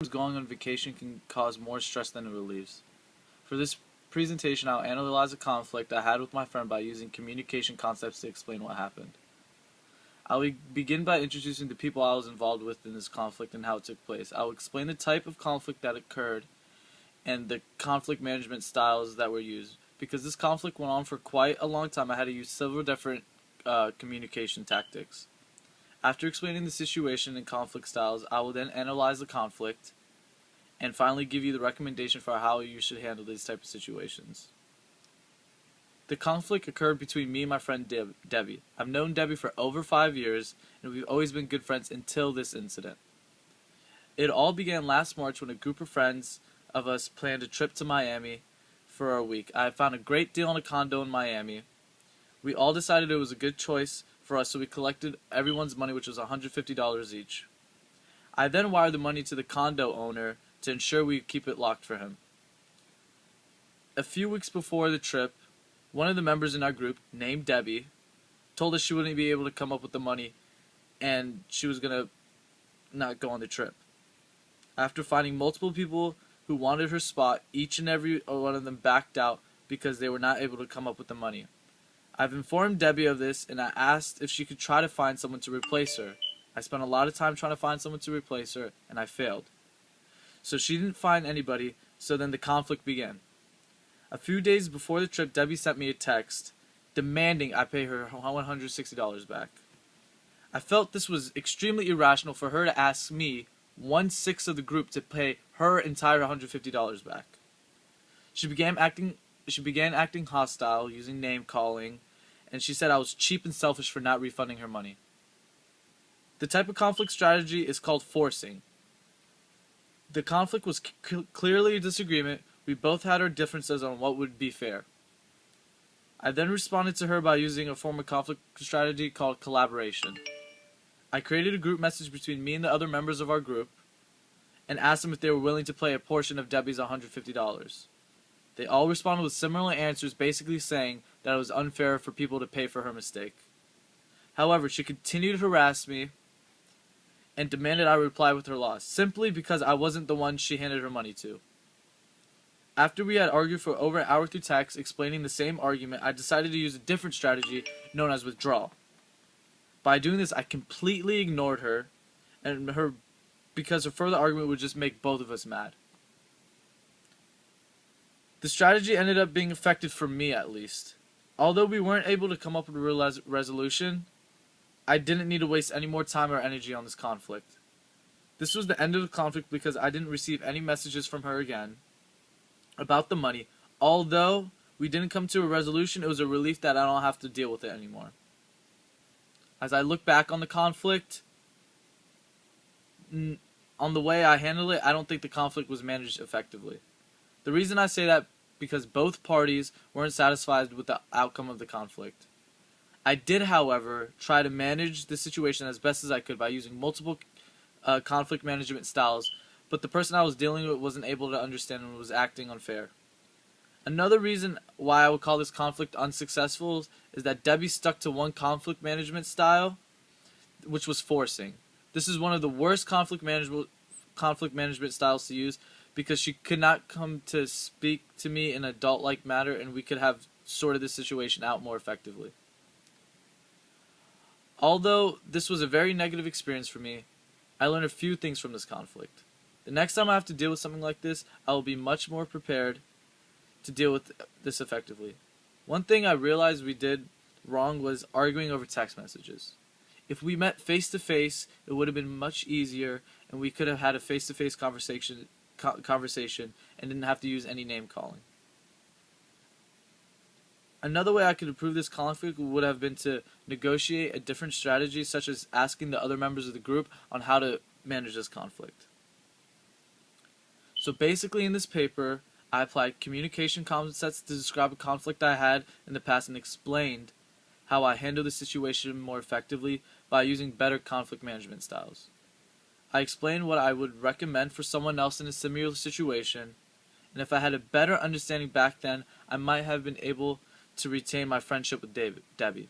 because going on vacation can cause more stress than it relieves. For this presentation, I'll analyze a conflict I had with my friend by using communication concepts to explain what happened. I will begin by introducing the people I was involved with in this conflict and how it took place. I will explain the type of conflict that occurred and the conflict management styles that were used. Because this conflict went on for quite a long time, I had to use several different communication tactics. After explaining the situation and conflict styles, I will then analyze the conflict and finally give you the recommendation for how you should handle these type of situations. The conflict occurred between me and my friend Debbie. I've known Debbie for over 5 years, and we've always been good friends until this incident. It all began last March when a group of friends of us planned a trip to Miami for a week. I found a great deal on a condo in Miami. We all decided it was a good choice for us, so we collected everyone's money, which was $150 each. I then wired the money to the condo owner to ensure we keep it locked for him. A few weeks before the trip, one of the members in our group, named Debbie, told us she wouldn't be able to come up with the money and she was going to not go on the trip. After finding multiple people who wanted her spot, each and every one of them backed out because they were not able to come up with the money. I've informed Debbie of this and I asked if she could try to find someone to replace her. I spent a lot of time trying to find someone to replace her and I failed. So she didn't find anybody, so then the conflict began. A few days before the trip, Debbie sent me a text demanding I pay her $160 back. I felt this was extremely irrational for her to ask me, 1/6 of the group, to pay her entire $150 back. She began acting hostile, using name calling, and she said I was cheap and selfish for not refunding her money. The type of conflict strategy is called forcing. The conflict was clearly a disagreement. We both had our differences on what would be fair. I then responded to her by using a form of conflict strategy called collaboration. I created a group message between me and the other members of our group and asked them if they were willing to pay a portion of Debbie's $150. They all responded with similar answers, basically saying that it was unfair for people to pay for her mistake. However, she continued to harass me and demanded I reply with her loss, simply because I wasn't the one she handed her money to. After we had argued for over an hour through text explaining the same argument, I decided to use a different strategy known as withdrawal. By doing this, I completely ignored her, because her further argument would just make both of us mad. The strategy ended up being effective for me, at least. Although we weren't able to come up with a real resolution, I didn't need to waste any more time or energy on this conflict. This was the end of the conflict because I didn't receive any messages from her again about the money. Although we didn't come to a resolution, it was a relief that I don't have to deal with it anymore. As I look back on the conflict, on the way I handled it, I don't think the conflict was managed effectively. The reason I say that because both parties weren't satisfied with the outcome of the conflict. I did, however, try to manage the situation as best as I could by using multiple conflict management styles, but the person I was dealing with wasn't able to understand and was acting unfair. Another reason why I would call this conflict unsuccessful is that Debbie stuck to one conflict management style, which was forcing. This is one of the worst conflict management styles to use because she could not come to speak to me in an adult-like manner and we could have sorted this situation out more effectively. Although this was a very negative experience for me, I learned a few things from this conflict. The next time I have to deal with something like this, I will be much more prepared to deal with this effectively. One thing I realized we did wrong was arguing over text messages. If we met face to face, it would have been much easier and we could have had a face-to-face conversation and didn't have to use any name calling. Another way I could improve this conflict would have been to negotiate a different strategy, such as asking the other members of the group on how to manage this conflict. So basically in this paper, I applied communication concepts to describe a conflict I had in the past and explained how I handled the situation more effectively by using better conflict management styles. I explained what I would recommend for someone else in a similar situation, and if I had a better understanding back then, I might have been able to retain my friendship with Debbie.